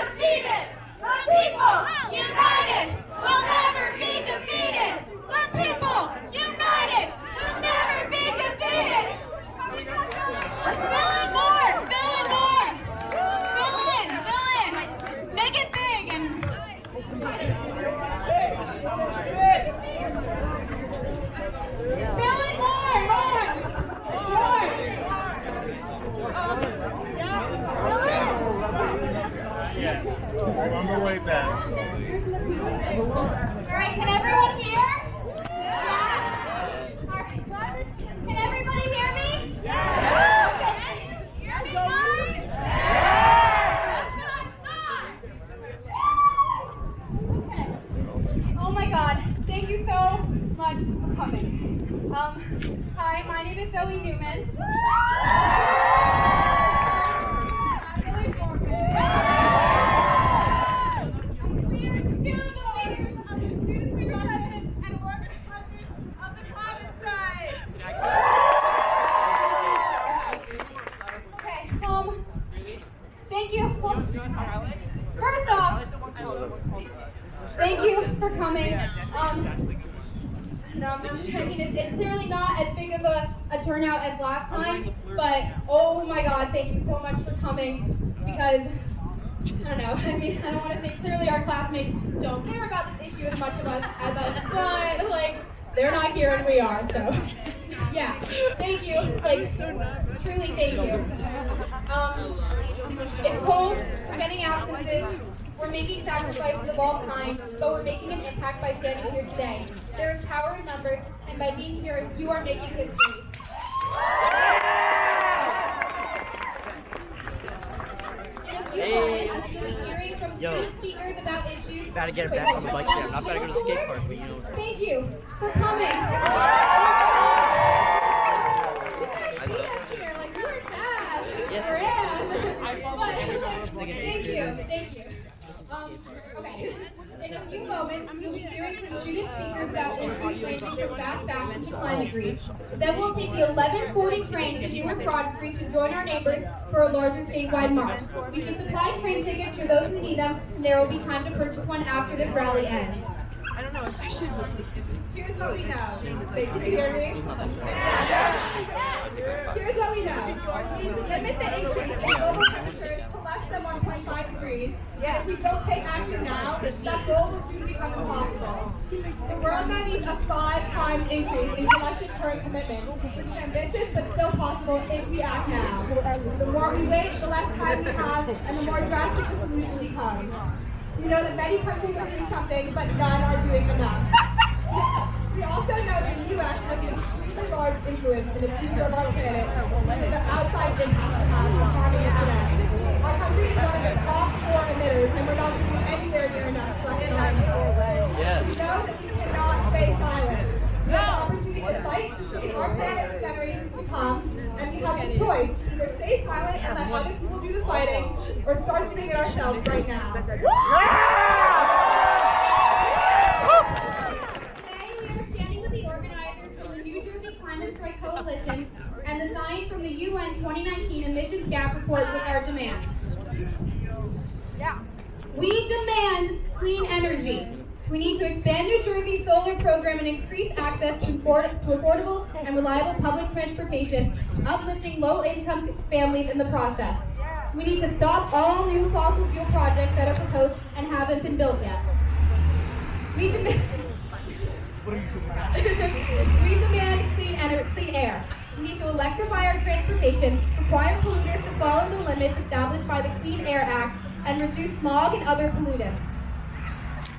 defeated! The people united will never be defeated! The people united will never be defeated! Fill in more! Fill in more! Fill in! Fill in! Make it big and... Fill in more! More! More! On the way back. Alright, can everyone hear? Yeah? Alright. Can everybody hear me? Yeah! Okay. Hear me, guys? That's what I thought! Okay. Oh my god, thank you so much for coming. Hi, my name is Zoe Newman. Thank you. First off, thank you for coming. I'm just checking. It's clearly not as big of a turnout as last time, but oh my god, thank you so much for coming because, I don't know, I mean, I don't want to say clearly our classmates don't care about this issue as much as us, but like, they're not here and we are, so yeah, thank you, like, truly thank you. It's cold, we're getting absences, we're making sacrifices of all kinds, but we're making an impact by standing here today. There is power in numbers, and by being here, you are making history. In a few moments, you'll be hearing from student speakers about issues. Gotta get back on the bike there. I'm not gonna go to the skate park, but you know. Thank you for coming. Thank you. Okay. In a few moments, you'll be hearing from student speakers about issues ranging from fast fashion to climate grief. Then we'll take the 11:40 train to Newark Broad Street to join our neighbors for a larger statewide march. We can supply train tickets for those who need them, and there will be time to purchase one after this rally ends. I don't know. Here's what we know. They can hear me. Here's what we know. We limit the increase in global temperatures to less than 1.5 degrees. If we don't take action now, that goal will soon become impossible. The world now needs a 5-time increase in collective current commitment, which is ambitious but still possible if we act now. The more we wait, the less time we have, and the more drastic the solution becomes. We know that many countries are doing something, but none are doing enough. We also know that the U.S. has an extremely large influence in the future of our planet and the outside impact it has on harming it today. Our country is one of the top 4 emitters, and we're not doing anywhere near enough to let it happen. We know that we cannot stay silent. We have the opportunity to fight to save our planet for generations to come, and we have the choice to either stay silent and let other people do the fighting, or start doing it ourselves right now. Coalition and the science from the UN 2019 Emissions Gap Report with our demands. We demand clean energy. We need to expand New Jersey's solar program and increase access to affordable and reliable public transportation, uplifting low-income families in the process. We need to stop all new fossil fuel projects that are proposed and haven't been built yet. We demand clean air. We need to electrify our transportation, require polluters to follow the limits established by the Clean Air Act, and reduce smog and other pollutants.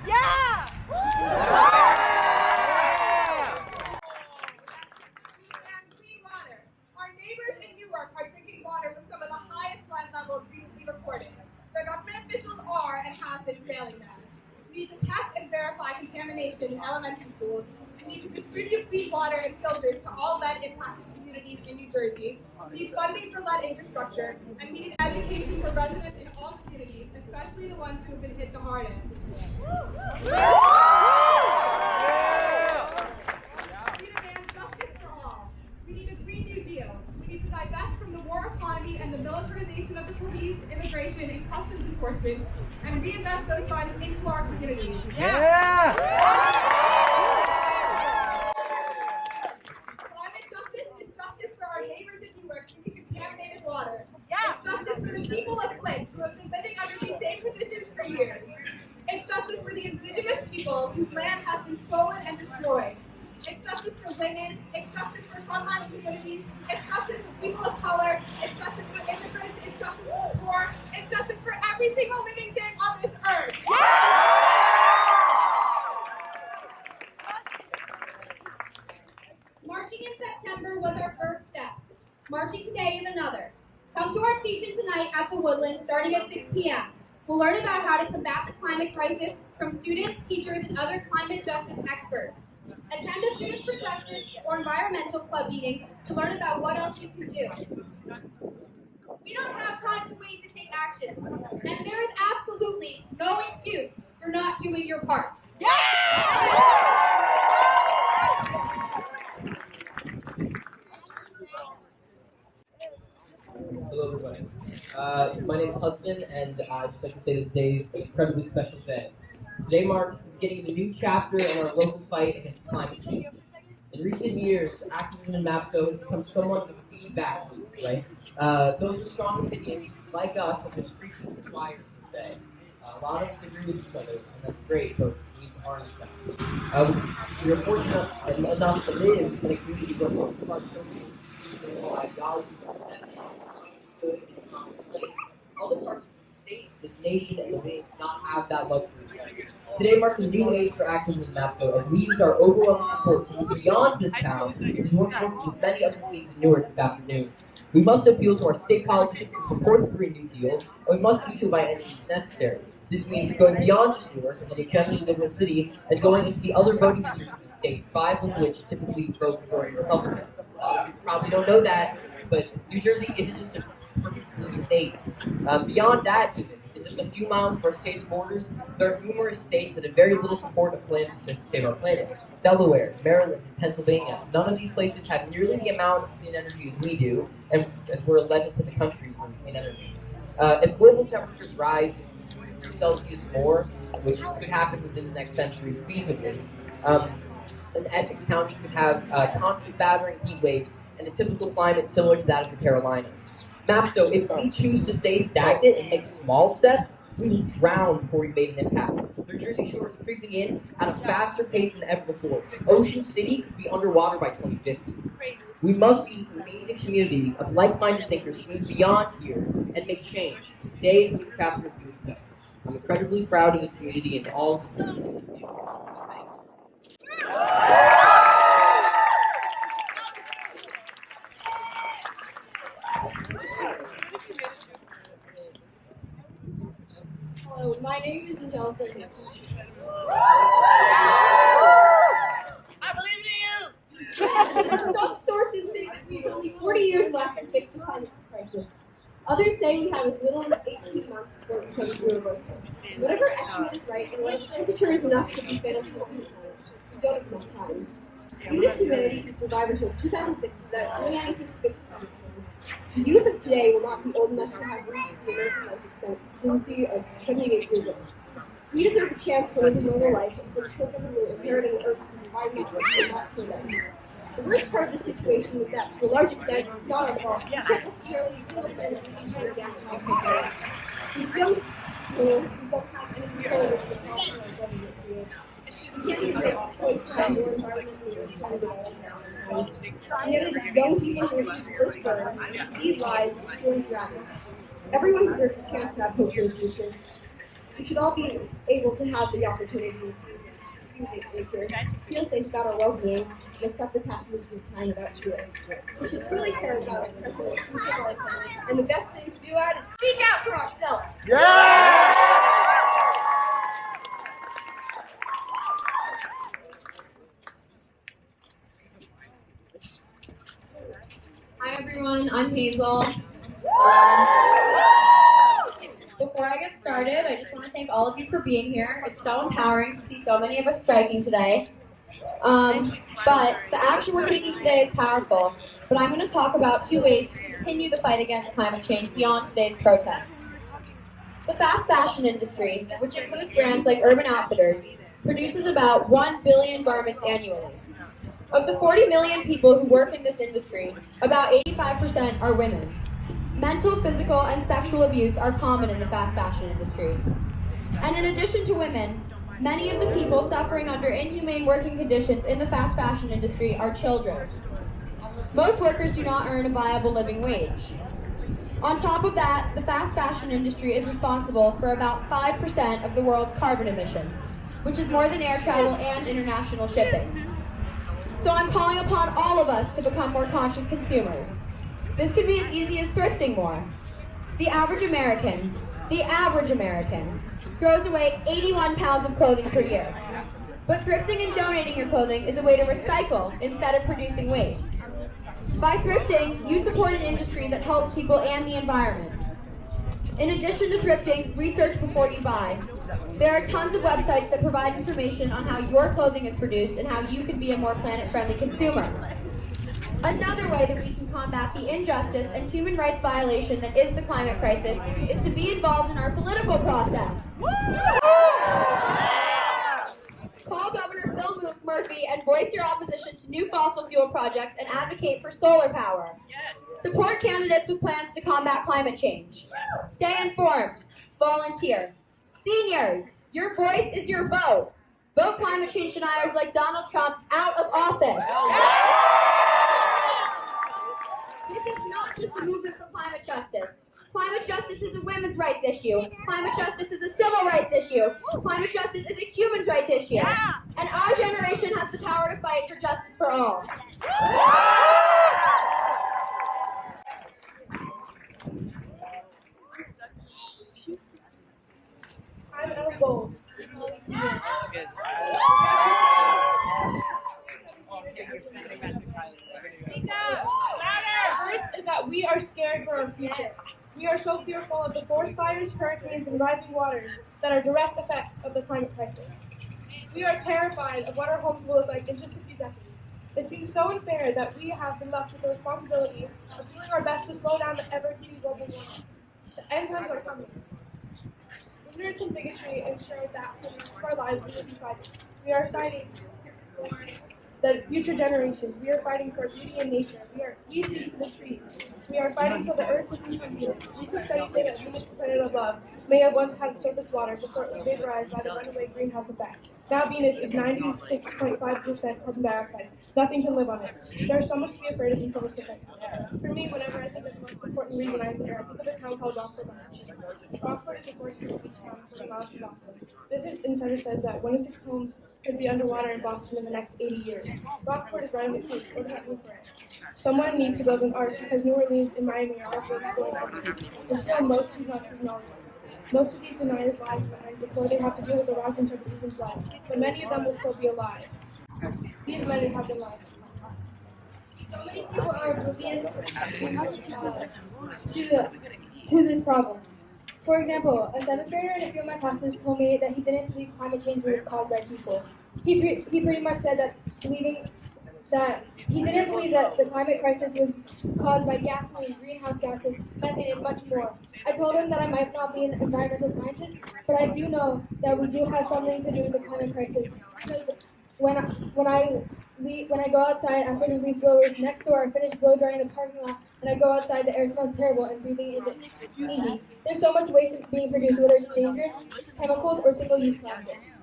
Yeah! And clean water. Our neighbors in Newark are drinking water with some of the highest lead levels recently reported. Their government officials are and have been failing them. We need to test and verify contamination in elementary schools. We need to distribute clean water and filters to all lead-impacted communities in New Jersey. We need funding for lead infrastructure, and we need education for residents in all communities, especially the ones who have been hit the hardest. We demand justice for all. We need a Green New Deal. We need to divest from the the war economy and the militarization of the police, immigration, and customs enforcement, and reinvest those funds into our communities. Climate justice is justice for our neighbors in Newark drinking contaminated water. It's justice for the people of Flint who have been living under these same conditions for years. It's justice for the indigenous people whose land has been stolen and destroyed. It's justice for women. It's justice for frontline communities. It's justice for people of color. It's justice for immigrants. It's justice for the poor. It's justice for every single living thing on this earth. Marching in September was our first step. Marching today is another. Come to our teach-in tonight at the Woodland starting at 6 p.m. We'll learn about how to combat the climate crisis from students, teachers, and other climate justice experts. Attend a Students for Justice or Environmental Club meeting to learn about what else you can do. We don't have time to wait to take action, and there is absolutely no excuse for not doing your part. Hello, everybody. My name is Hudson, and I'd just like to say this day is an incredibly special day. Today marks the beginning of a new chapter in our local fight against climate change. In recent years, activism in MAPSO has become somewhat of a feedback loop, right? Those with strong opinions, like us, have been preaching to the choir, per se. A lot of us agree with each other, and that's great, but we need to harness that. We are fortunate enough to live in a community where most of our social ideologies are accepted, understood, and commonplace. Other parts of the state, this nation, and the world do not have that luxury. Today marks a new age for activism in MAPSO as we use our overwhelming support to move beyond this town to work with many other teams in Newark this afternoon. We must appeal to our state politicians to support the Green New Deal, and we must do so by any means necessary. This means going beyond just Newark and the generally liberal city and going into the other voting districts of the state, 5 of which typically vote majority Republican. You probably don't know that, but New Jersey isn't just a perfect blue state. Beyond that, even, in just a few miles of our state's borders, there are numerous states that have very little support of plans to save our planet. Delaware, Maryland, and Pennsylvania. None of these places have nearly the amount of clean energy as we do, and as we're 11th in the country for clean energy. If global temperatures rise 2 degrees Celsius more, which could happen within the next century feasibly, then Essex County could have constant battering heat waves and a typical climate similar to that of the Carolinas. MAPSO, if we choose to stay stagnant and make small steps, we will drown before we make an impact. The Jersey Shore is creeping in at a faster pace than ever before. Ocean City could be underwater by 2050. We must use this amazing community of like-minded thinkers to move beyond here and make change. Today is a new chapter of doing so. I'm incredibly proud of this community and all of this community. Hello, my name is Angelica. I believe in you! Some sources say that we have only 40 years left to fix the climate crisis. Others say we have as little as 18 months before it becomes universal. Whatever estimate is right, and when the temperature is enough to be fatal to the planet, we don't have enough time. Even if humanity can survive until 2060 without doing anything to fix climate change, the youth of today will not be old enough to have reached the American life expectancy of 78 years old. We deserve a chance to live a normal life, and for the children who will inherit an earth whose environment will not kill them. The worst part of the situation is that, to a large extent, it's not our fault. We can't necessarily single planet control the action of our We don't have any control over the problem our government creates. We can't even make a choice to have more environmentally friendly systems. And yet it is young people who are first burn, these lives, soon rapid. Everyone deserves a chance to have hope for the future. We should all be able to have the opportunity to use nature, feel safe about our well-being, and accept the passage of time without fear. We should truly care about our present and future life, and the best thing to do that is speak out for ourselves. Hi everyone, I'm Hazel. Before I get started, I just want to thank all of you for being here. It's so empowering to see so many of us striking today. But the action we're taking today is powerful. But I'm going to talk about 2 ways to continue the fight against climate change beyond today's protests. The fast fashion industry, which includes brands like Urban Outfitters, produces about 1 billion garments annually. Of the 40 million people who work in this industry, about 85% are women. Mental, physical, and sexual abuse are common in the fast fashion industry. And in addition to women, many of the people suffering under inhumane working conditions in the fast fashion industry are children. Most workers do not earn a viable living wage. On top of that, the fast fashion industry is responsible for about 5% of the world's carbon emissions, which is more than air travel and international shipping. So I'm calling upon all of us to become more conscious consumers. This could be as easy as thrifting more. The average American, throws away 81 pounds of clothing per year. But thrifting and donating your clothing is a way to recycle instead of producing waste. By thrifting, you support an industry that helps people and the environment. In addition to thrifting, research before you buy. There are tons of websites that provide information on how your clothing is produced and how you can be a more planet-friendly consumer. Another way that we can combat the injustice and human rights violation that is the climate crisis is to be involved in our political process. Call Governor Phil Murphy and voice your opposition to new fossil fuel projects and advocate for solar power. Support candidates with plans to combat climate change. Stay informed. Volunteer. Seniors, your voice is your vote. Vote climate change deniers like Donald Trump out of office. This is not just a movement for climate justice. Climate justice is a women's rights issue. Climate justice is a civil rights issue. Climate justice is a human rights issue. And our generation has the power to fight for justice for all. I'm Ella Gold. First is that we are scared for our future. We are so fearful of the forest fires, hurricanes, and rising waters that are direct effects of the climate crisis. We are terrified of what our homes will look like in just a few decades. It seems so unfair that we have been left with the responsibility of doing our best to slow down the ever-heating global warming. The end times are coming. Ignorance and bigotry ensure that for the rest of our lives we will be fighting. We are fighting for the future generations. We are fighting for beauty in nature. We see the trees. We are fighting for the earth within Venus. Recent studies say that Venus, the planet above, may have once had surface water before it was vaporized by the runaway greenhouse effect. Now Venus is 96.5% carbon dioxide. Nothing can live on it. There's so much to be afraid of and so much to fight for. For me, whenever I think of the most important reason I'm here, I think of a town called Rockford, Massachusetts. Rockford is a forested beach town 40 miles from Boston. Business Insider says that 1 in 6 homes could be underwater in Boston in the next 80 years. Rockford is right on the coast. What about room for it? Someone needs to build an ark because New Orleans and Miami are all building going on. And still, most do not acknowledge it. Most of these deniers lie behind before they have to deal with the rising temperatures and floods, but many of them will still be alive. These men have been lied to. So many people are oblivious to this problem. For example, a 7th grader in a few of my classes told me that he didn't believe climate change was caused by people. He pretty much said that he didn't believe that the climate crisis was caused by gasoline, greenhouse gases, methane, and much more. I told him that I might not be an environmental scientist, but I do know that we do have something to do with the climate crisis. Because when I go outside after the leaf blowers next door, I finish blow drying the parking lot, and I go outside, the air smells terrible, and breathing isn't easy. There's so much waste being produced, whether it's dangerous, chemicals, or single-use plastics.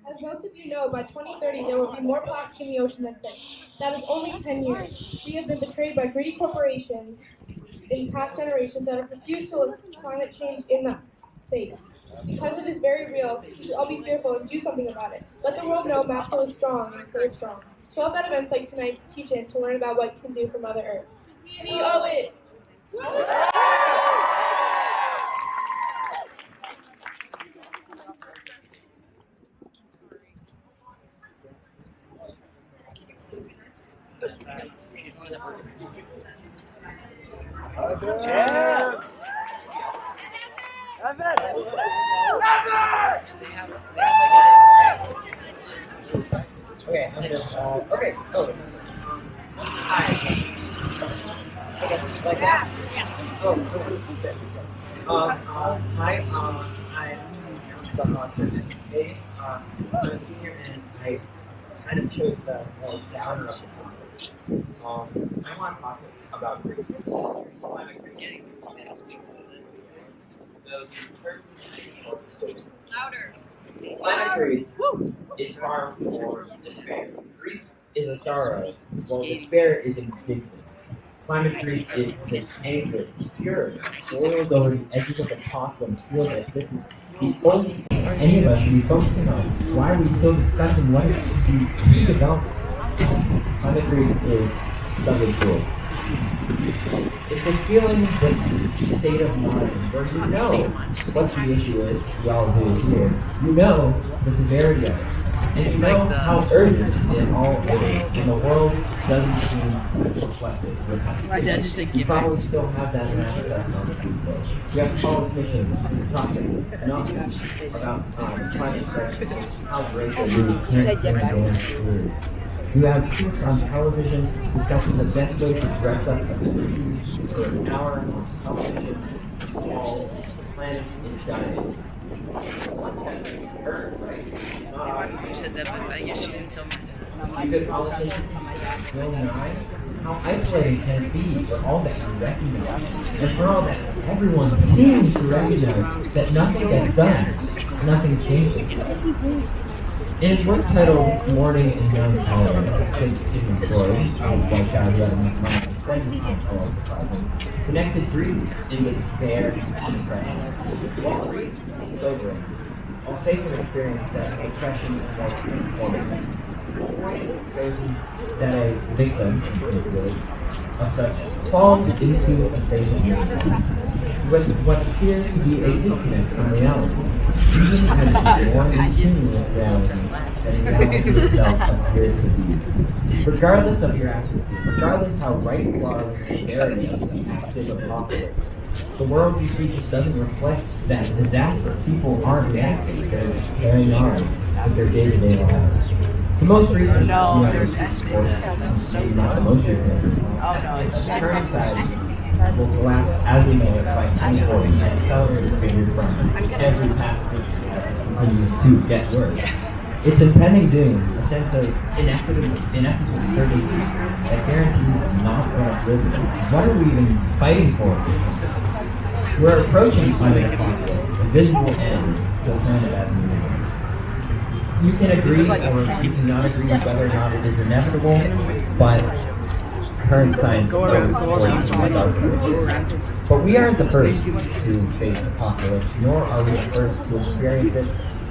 As most of you know, by 2030 there will be more plastic in the ocean than fish. That is only 10 years. We have been betrayed by greedy corporations in past generations that have refused to look climate change in the face. Because it is very real, we should all be fearful and do something about it. Let the world know MAPSO is strong and stays strong. Show up at events like tonight to teach it, to learn about what you can do for Mother Earth. We owe it! Okay, I'm gonna, okay, oh. Hi. Okay, like that. Oh, okay. Hi, I'm the author. Hey, I'm a senior and I kind of chose the downer of the topic. I want to talk about grief. Louder. Climate grief is far from despair. Grief is a sorrow, while despair is indignant. Climate grief is this anger, this fury, boiled over the edges of the pot and feels like this is the only thing any of us should be focusing on. Why are we still discussing what is to be true development? Climate grief is doubly cruel. It's this feeling, this state of mind, where you know what the issue is, we all do here. You know the severity of it. And you know how urgent it all is, and the world doesn't seem reflective with how My dad just said, you give probably still have that manifest on the Facebook. You have politicians talking enough about climate crisis, how great they really can't going through. You have troops on television discussing the best way to dress up a tree for an hour on television while the planet is dying. One second, Earth, right? You said that, but I guess you didn't tell me. You good politicians, Bill Nye? How isolating can it be for all that you recognize, and for all that everyone seems to recognize that nothing gets done, nothing changes? In his work titled Morning in Young Colorado, Sigmund Freud, a white guy who had a mind to spend his time philosophizing, connected grief in despair and depression. While grief is sobering, I'll say from experience that depression involves transforming. The point goes that a victim, in his words, of such falls into a state of mind with what appears to be a disconnect from reality, even as it's more in tune with reality than reality itself appears to be. Regardless of your accuracy, regardless how right you are with the severity of the active apocalypse, the world you see just doesn't reflect that disaster. People aren't reacting, they're just carrying on with their day-to-day lives. The most recent, maybe not the most recent, current society will collapse as we know it by 2040 and accelerated figure from every past week as it continues to get worse. It's impending doom, a sense of ineffable certainty that guarantees not enough living. What are we even fighting for? We're approaching climate apocalypse, a visible end to the planet as we know it. You can agree or you cannot agree with whether or not it is inevitable, but current science points to the dark ages. But we aren't the first to face apocalypse, nor are we the first to experience it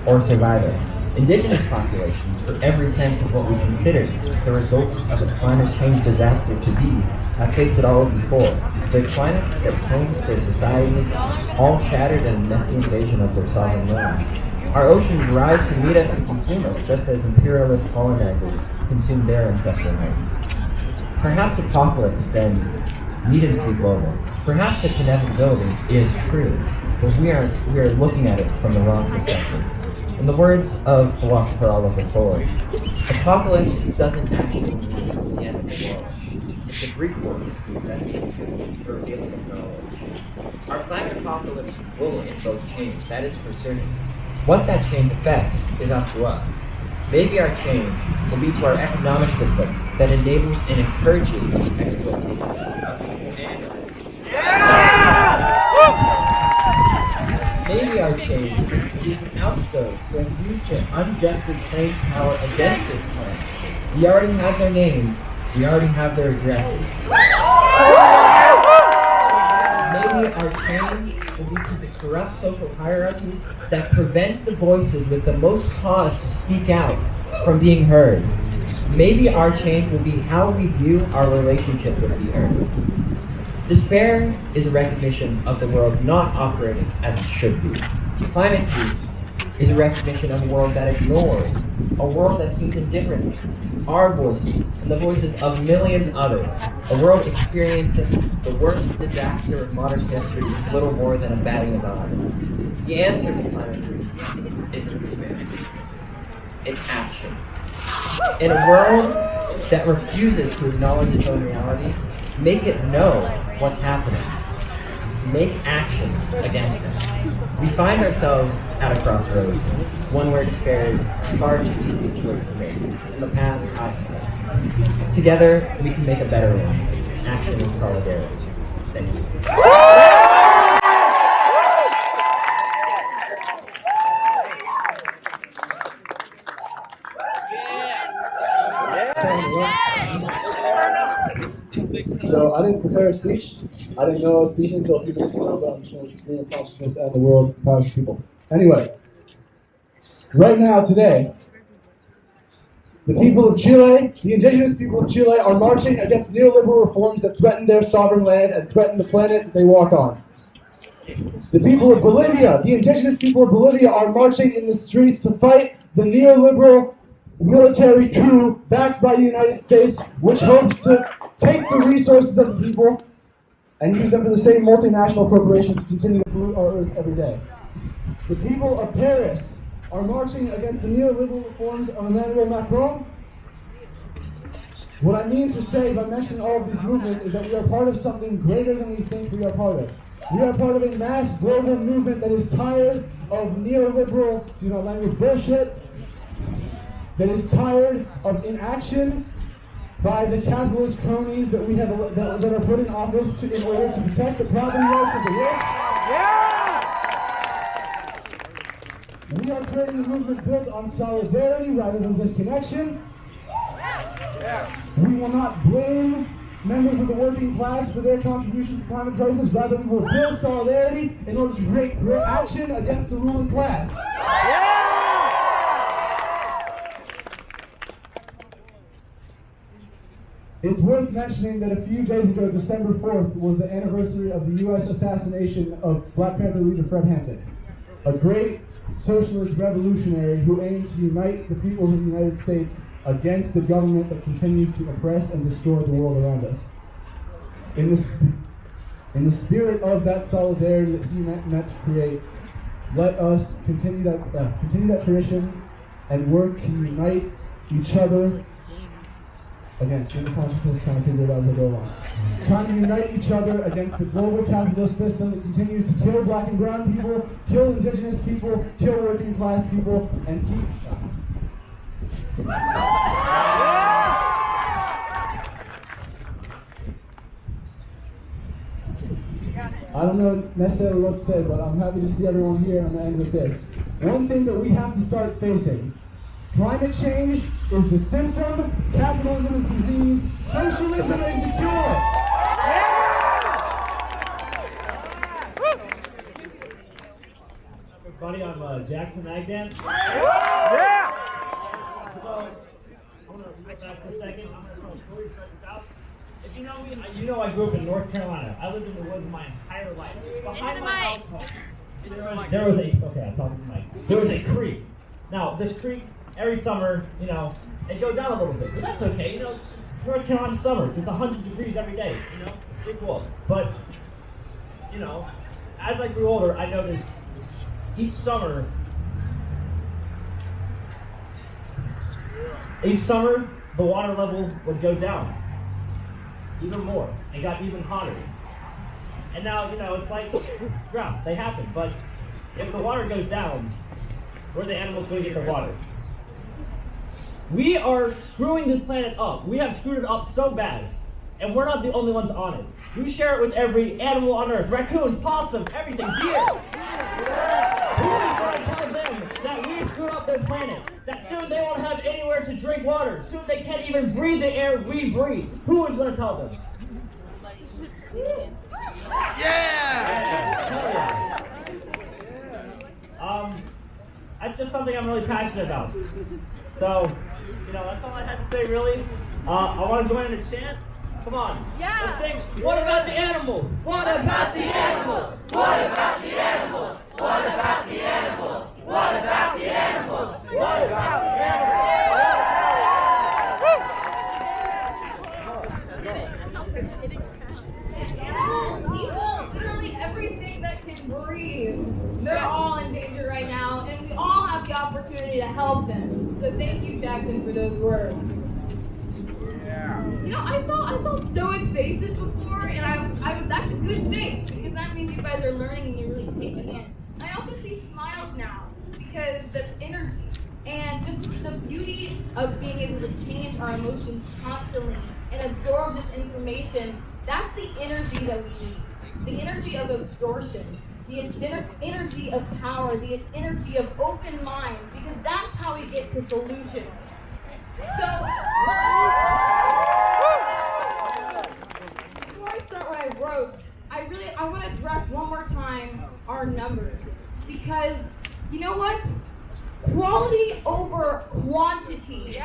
or survive it. Indigenous populations, for every sense of what we consider the results of a climate change disaster to be, have faced it all before. Their climate, their homes, their societies, all shattered in a messy invasion of their sovereign lands. Our oceans rise to meet us and consume us, just as imperialist colonizers consumed their ancestral homes. Perhaps apocalypse, then, needed to be global. Perhaps its inevitability is true, but we are looking at it from the wrong perspective. In the words of philosopher Oliver Ford, apocalypse doesn't actually mean the end of the world. It's a Greek word that means revealing of knowledge. Our climate apocalypse will invoke change, that is for certain. What that change affects is up to us. Maybe our change will be to our economic system that enables and encourages exploitation of people and maybe our change will be to oust those who have used their unjustly claimed power against this plan. We already have their names, we already have their addresses. Maybe our change will be to the corrupt social hierarchies that prevent the voices with the most cause to speak out from being heard. Maybe our change will be how we view our relationship with the earth. Despair is a recognition of the world not operating as it should be. Climate grief is a recognition of a world that ignores, a world that seems indifferent, our voices and the voices of millions others, a world experiencing the worst disaster of modern history with little more than a batting of odds. The answer to climate crisis isn't despair. It's action. In a world that refuses to acknowledge its own reality, make it know what's happening. Make action against it. We find ourselves at a crossroads, one where despair is far too easy a choice to make. In the past, I have. Together, we can make a better one. Action and solidarity. Thank you. So I didn't prepare a speech. I didn't know I was speaking until a few minutes ago, but I'm just going to stream of consciousness and the world powers of people. Anyway, right now, today, the people of Chile, the indigenous people of Chile, are marching against neoliberal reforms that threaten their sovereign land and threaten the planet they walk on. The people of Bolivia, the indigenous people of Bolivia, are marching in the streets to fight the neoliberal military coup backed by the United States, which hopes to take the resources of the people and use them for the same multinational corporations to continue to pollute our earth every day. The people of Paris are marching against the neoliberal reforms of Emmanuel Macron. What I mean to say by mentioning all of these movements is that we are part of something greater than we think we are part of. We are part of a mass global movement that is tired of neoliberal, language bullshit, that is tired of inaction by the capitalist cronies that we have that are put in office in order to protect the property rights of the rich. We are creating a movement built on solidarity rather than disconnection. We will not blame members of the working class for their contributions to the climate crisis. Rather, we will build solidarity in order to create action against the ruling class. It's worth mentioning that a few days ago, December 4th, was the anniversary of the U.S. assassination of Black Panther leader Fred Hampton, a great socialist revolutionary who aimed to unite the peoples of the United States against the government that continues to oppress and destroy the world around us. In the spirit of that solidarity that he meant to create, let us continue that tradition and work to unite each other. Again, stream of consciousness, trying to figure it out as I go along. Trying to unite each other against the global capitalist system that continues to kill black and brown people, kill indigenous people, kill working class people, and keep... I don't know necessarily what to say, but I'm happy to see everyone here, and I'm going to end with this. One thing that we have to start facing: climate change is the symptom, capitalism is disease, socialism is the cure. Everybody, I'm Jackson Magdance. So, I want to look back for a second. I'm going to tell a story to start this out. If you know me, you know I grew up in North Carolina. I lived in the woods my entire life. Behind my house, there was a creek. Now, this creek, every summer, it goes down a little bit, but that's okay. It's North Carolina summer. It's 100 degrees every day. Pretty cool. But as I grew older, I noticed each summer, the water level would go down even more. It got even hotter. And now, it's like droughts. They happen. But if the water goes down, where are the animals going to get their water? We are screwing this planet up. We have screwed it up so bad. And we're not the only ones on it. We share it with every animal on Earth. Raccoons, possum, everything, deer. Who is going to tell them that we screwed up their planet? That soon they won't have anywhere to drink water. Soon they can't even breathe the air we breathe. Who is going to tell them? Yeah! That's just something I'm really passionate about. So, that's all I had to say, really. I want to join in a chant. Come on. Yeah. Let's sing, what about the animals? What about the animals? What about the animals? What about the animals? What about Animals, people, literally everything that can breathe. They're all in danger right now, and we all have the opportunity to help them. So thank you, Jackson, for those words. You know, I saw stoic faces before, and I was that's a good face because that means you guys are learning and you're really taking in. I also see smiles now because that's energy, and just the beauty of being able to change our emotions constantly and absorb this information. That's the energy that we need. The energy of absorption, the energy of power, the energy of open minds, because that's how we get to solutions. So, before I start what I wrote, I want to address one more time our numbers. Because, you know what? Quality over quantity.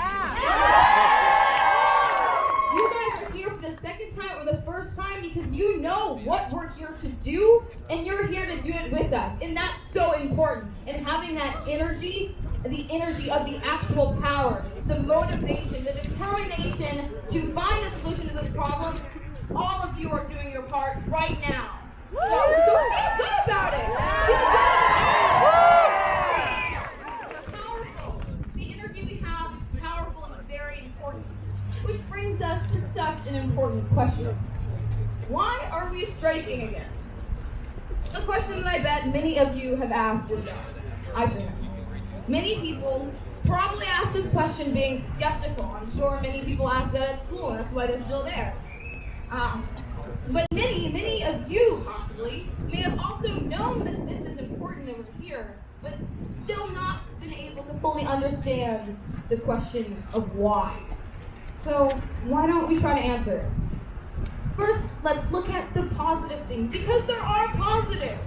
You guys are here for the second time or the first time because you know what we're here to do, and you're here to do it with us. And that's so important. And having that energy, the energy of the actual power, the motivation, the determination to find a solution to this problem, all of you are doing your part right now. So feel good about it. Feel good about it. It's powerful. The energy we have is powerful and very important. Which brings us to such an important question. Why are we striking again? A question that I bet many of you have asked yourselves. I should have. Many people probably ask this question being skeptical. I'm sure many people ask that at school, and that's why they're still there. But many of you possibly may have also known that this is important over here, but still not been able to fully understand the question of why. So why don't we try to answer it? First, let's look at the positive things, because there are positive,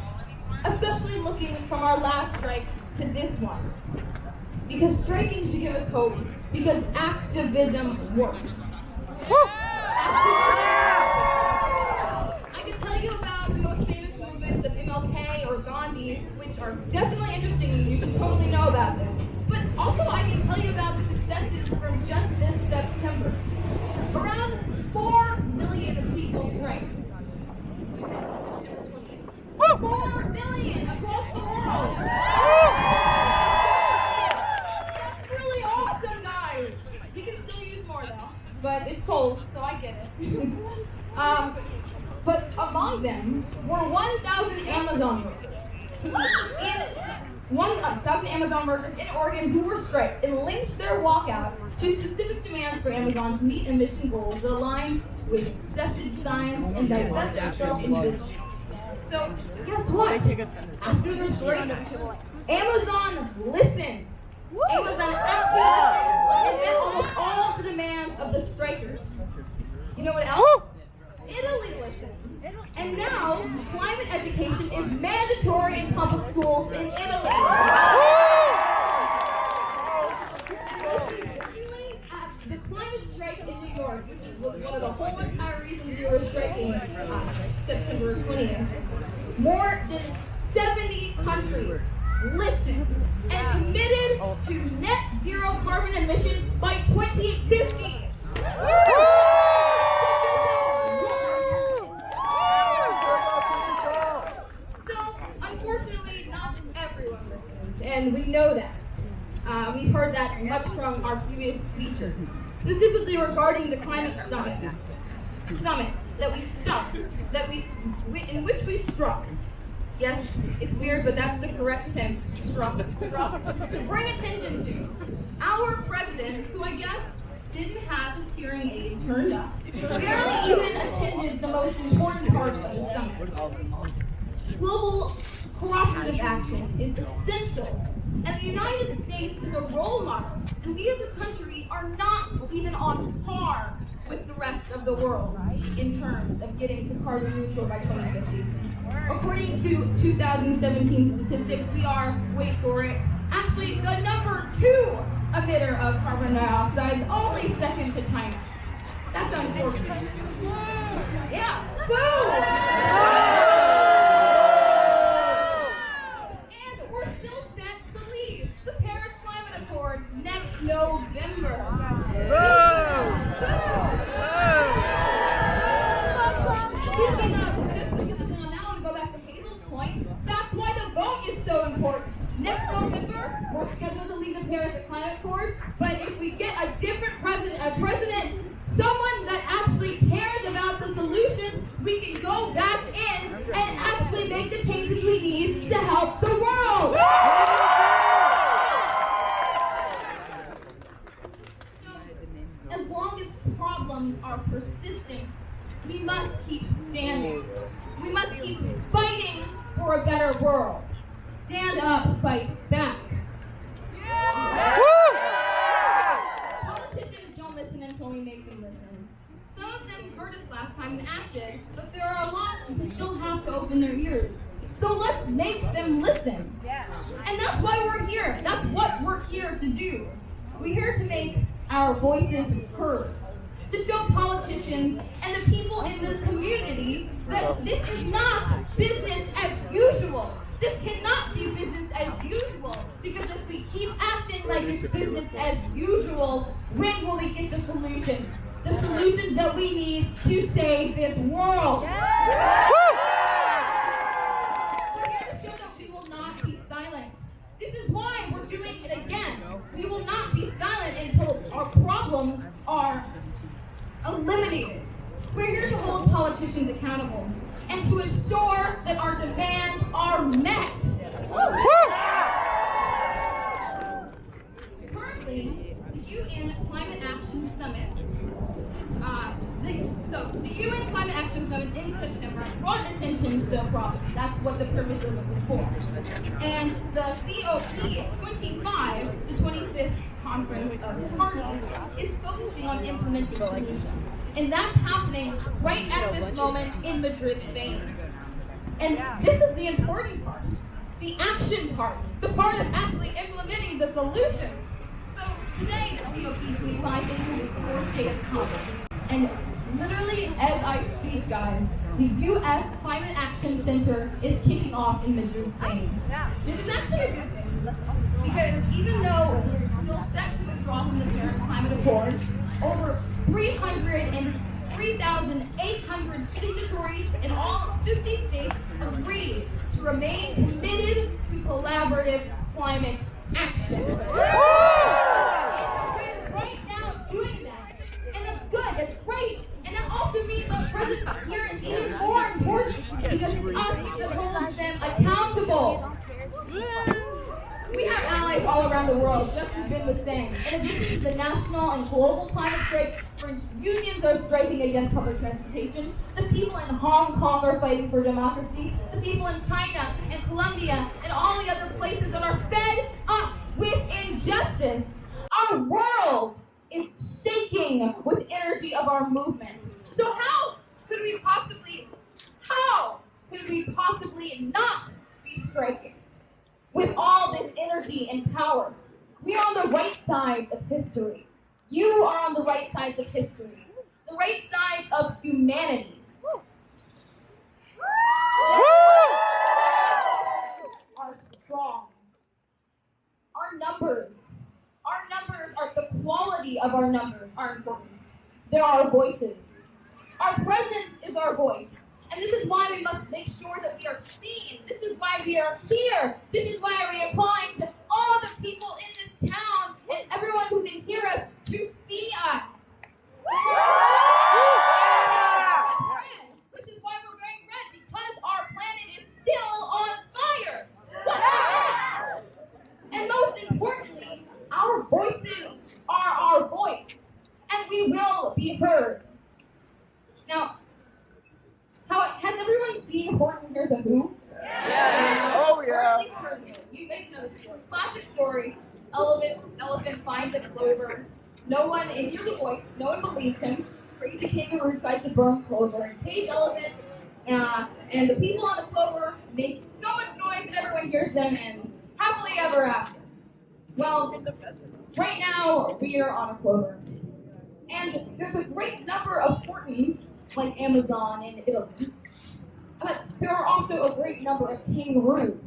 especially looking from our last strike to this one. Because striking should give us hope, because activism works. Activism works. I can tell you about the most famous movements of MLK or Gandhi, which are definitely interesting and you should totally know about them. But also I can tell you about the successes from just this September. Around 4 million people striked. This is September 20th. 4 million across the world. That's really awesome, guys. We can still use more though, but it's cold, so I get it. But among them were 1,000 Amazon workers. 1,000 Amazon workers in Oregon who were striked and linked their walkout to specific demands for Amazon to meet emission goals that align with accepted science and divest itself in business. So, guess what? After their strike, Amazon listened. Amazon actually listened and met almost all the demands of the strikers. You know what else? Italy listened. And now, climate education is mandatory in public schools in Italy. The climate strike in New York, which was one of the whole entire reasons we were striking September 20th, more than 70 countries listened and committed to net zero carbon emissions by 2050. Unfortunately, not everyone listened, and we know that. We've heard that much from our previous speeches, specifically regarding the climate summit that we stuck, in which we struck. Yes, it's weird, but that's the correct tense. Struck. To bring attention to our president, who I guess didn't have his hearing aid turned up, barely even attended the most important part of the summit. Global cooperative action is essential, and the United States is a role model, and we as a country are not even on par with the rest of the world in terms of getting to carbon neutral by 2050. According to 2017 statistics, we are, wait for it, actually the number 2 emitter of carbon dioxide, only second to China. That's unfortunate. Yeah, boom! as long as problems are persistent, we must keep standing. We must keep fighting for a better world. Stand up, fight back. Politicians don't listen until we make them listen. Some of them heard us last time and acted, but there are lots who still have to open their ears. So let's make them listen. And that's why we're here. That's what we're here to do. We're here to make our voices heard. To show politicians and the people in this community that this is not business as usual. This cannot be business as usual, because if we keep acting like it's business as usual, when will we get the solutions? The solutions that we need to save this world. We're here to show that we will not be silent. This is why we're doing it again. We will not be silent until our problems are eliminated. We're here to hold politicians accountable and to ensure that our demands are met. Currently, the UN Climate Action Summit, the UN Climate Action Summit in September brought attention to the problem. That's what the purpose of it was for. And the COP25, the 25th Conference of Parties, is focusing on implementing solutions. And that's happening right at this moment in Madrid, Spain. And this is the important part, the action part, the part of actually implementing the solution. So today, the COP25 is the fourth day of conference. And literally, as I speak, guys, the U.S. Climate Action Center is kicking off in Madrid, Spain. This is actually a good thing, because even though we're still set to withdraw from the Paris Climate Accord, over 303,800 signatories in all 50 states agreed to remain committed to collaborative climate action. We're right now doing that, and that's good, that's great, and that also means our presence here is even more important, because it's us that holds them accountable. We have allies all around the world, just as Ben was saying. In addition to the national and global climate strike, where unions are striking against public transportation, the people in Hong Kong are fighting for democracy, the people in China and Colombia and all the other places that are fed up with injustice. Our world is shaking with energy of our movement. So how could we possibly not be striking? With all this energy and power, we are on the right side of history. You are on the right side of history. The right side of humanity. Are strong. Our numbers are the quality of our numbers are important. They're our voices. Our presence is our voice. And this is why we must make sure that we are seen. This is why we are here. This is why we are calling to all the people in this town and everyone who can hear us to see us. This is why we're wearing red, because our planet is still on fire. And most importantly, our voices are our voice, and we will be heard. Now, has everyone seen Horton Hears a Who? Yes. Oh yeah. You guys know the story. Classic story. Elephant finds a clover. No one, and here's the voice, no one believes him. Crazy kangaroo tries to burn clover. And Page Elephant and the people on the clover make so much noise that everyone hears them, and happily ever after. Well, right now we are on a clover. And there's a great number of Hortons, like Amazon and Italy. But there are also a great number of kangaroos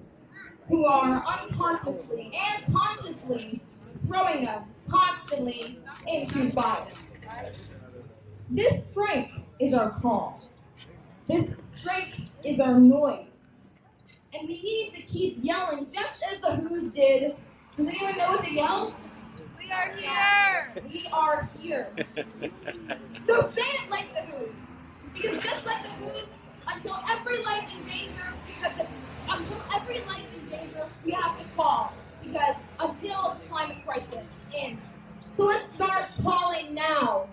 who are unconsciously and consciously throwing us constantly into fire. This strike is our call. This strike is our noise. And we need to keep yelling just as the Who's did. Does anyone know what they yelled? We are here. We are here. So say it like the Who's. Because just like the Who's, until every life in danger, we have to call. Because until climate crisis ends. So let's start calling now.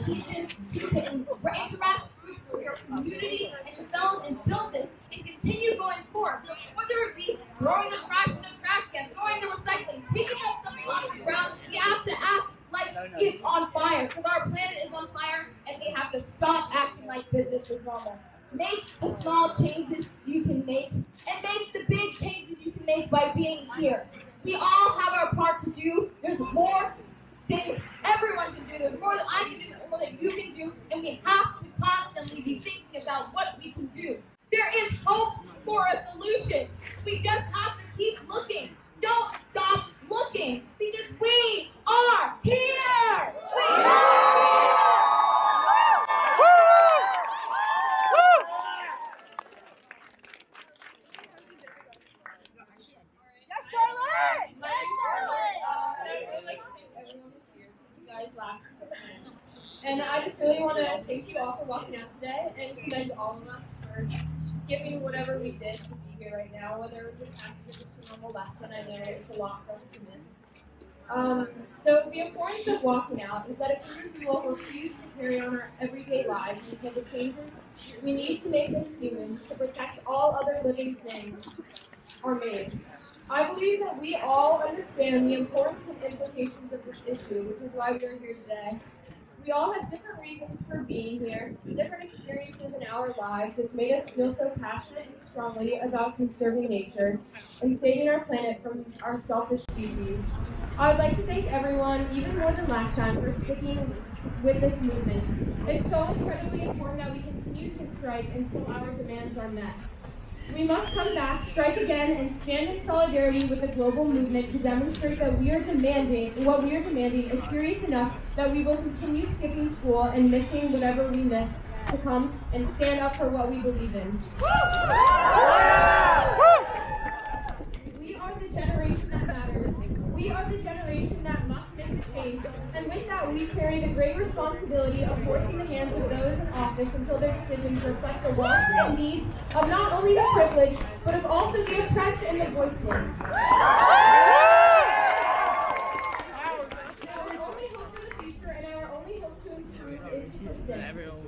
decisions to interact with your community and develop and build this and continue going forward. Whether it be throwing the trash in the trash can, throwing the recycling, picking up something off the ground, we have to act like it's on fire because our planet is on fire and we have to stop acting like business is normal. Make the small changes you can make and make the big changes you can make by being here. We all have our part to do. There's more things everyone can do. There's more that I can do, there's more that you can do, and we have to constantly be thinking about what we can do. There is hope for a solution. We just have to keep looking. Don't stop looking because we are here. We are here. And I just really want to thank you all for walking out today and commend all of us for skipping whatever we did to be here right now, whether it was a task or just a normal lesson. I know it's a lot for us to miss. So the importance of walking out is that if we will refuse to carry on our everyday lives until the changes we need to make as humans to protect all other living things are made. I believe that we all understand the importance and implications of this issue, which is why we are here today. We all have different reasons for being here, different experiences in our lives which made us feel so passionate and strongly about conserving nature and saving our planet from our selfish species. I would like to thank everyone, even more than last time, for sticking with this movement. It's so incredibly important that we continue to strike until our demands are met. We must come back, strike again, and stand in solidarity with the global movement to demonstrate that what we are demanding is serious enough that we will continue skipping school and missing whatever we miss to come and stand up for what we believe in. We are the generation that matters. We are the generation that must make a change. And with that, we carry the great responsibility of forcing the hands of those in office until their decisions reflect the wants and needs of not only the privileged, but of also the oppressed and the voiceless.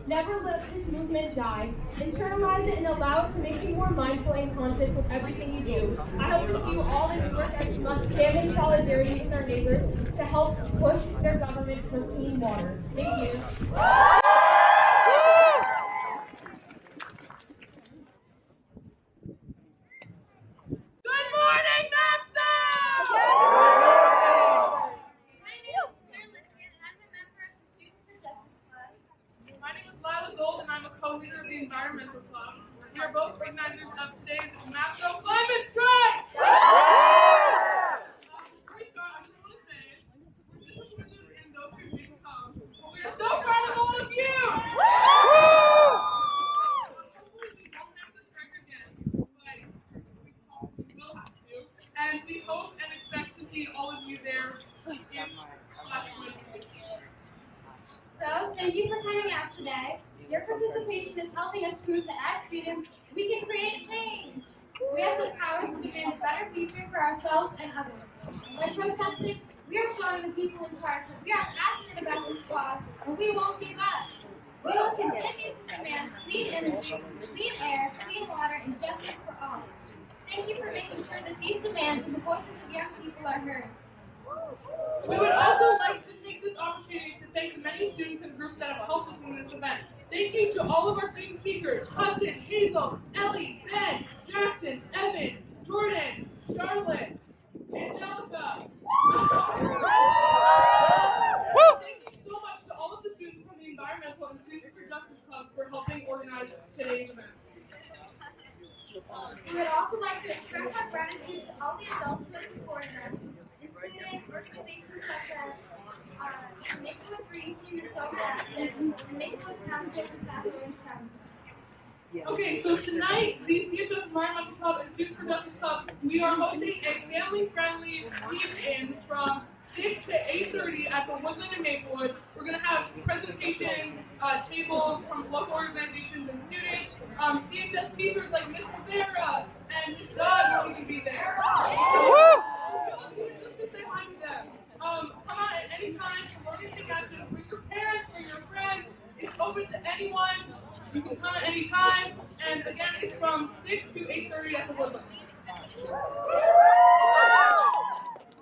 Never let this movement die. Internalize it and allow it to make you more mindful and conscious with everything you do. I hope to see you all in New York as must stand in solidarity with our neighbors to help push their government for clean water. Thank you. Good morning, MAPSO! My name is Lila Gold, and I'm a co-leader of the Environmental Club. We are both organizers of today's MAPSO Climate Strike! Before we start, I just want to say, we're disappointed in those who didn't come, but we are so proud of all of you! Hopefully we won't have to strike again, but we will have to. And we hope and expect to see all of you there if So, thank you for coming out today. Your participation is helping us prove that as students, we can create change. We have the power to demand a better future for ourselves and others. By protesting, we are showing the people in charge that we are passionate about this cause, and we won't give up. We will continue to demand clean energy, clean air, clean water, and justice for all. Thank you for making sure that these demands and the voices of young people are heard. We would also like to take this opportunity to thank the many students and groups that have helped us in this event. Thank you to all of our student speakers, Hudson, Hazel, Ellie, Ben, Jackson, Evan, Jordan, Charlotte, Angelica. Thank you so much to all of the students from the Environmental and Students for Justice Clubs for helping organize today's event. We would also like to express our gratitude to all the adults who have supported us, including organizations such as Maplewood Green Team and Social Action, and Maplewood Township and South Orange Township. Okay, so tonight, the CHS Environmental Club and Students for Justice Club, we are hosting a family-friendly team-in from 6 to 8:30 at the Woodland in Maplewood. We're going to have presentations, tables from local organizations and students. CHS teachers like Ms. Rivera and Ms. Dodd are going to be there. So just to say hi to them. Come out at any time to learn and take action. Bring your parents or your friends. open to anyone. You can come at any time. And again, it's from 6 to 8:30 at the Woodland.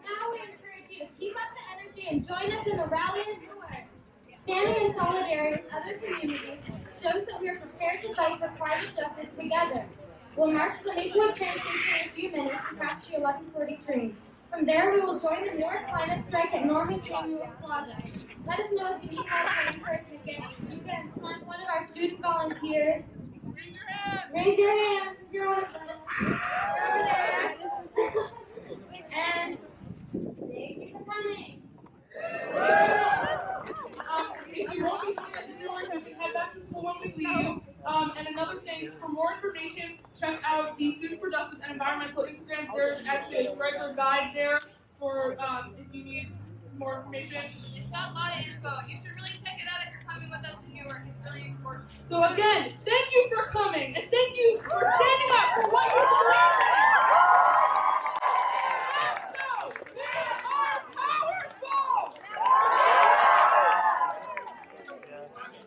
Now we encourage you to keep up the energy and join us in the rally and tour. Standing in solidarity with other communities shows that we are prepared to fight for climate justice together. We'll march to the Maplewood train station in a few minutes to catch the 11:40 train. From there, we will join the North Climate Strike at Norman King Plaza. Let us know if you need help paying for a ticket. You can find one of our student volunteers. Raise your hand. Raise your hand if you're one of them. You're over there. And thank you for coming. If you won't be here at the door, you can head back to school when we leave. And another thing, for more information, check out the Students for Justice and Environmental Instagram. There's actually a regular guide there for if you need more information. It's got a lot of info. You should really check it out if you're coming with us to Newark. It's really important. So again, thank you for coming, and thank you for standing up for what you believe in. MAPSO, they are powerful.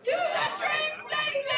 To the train station.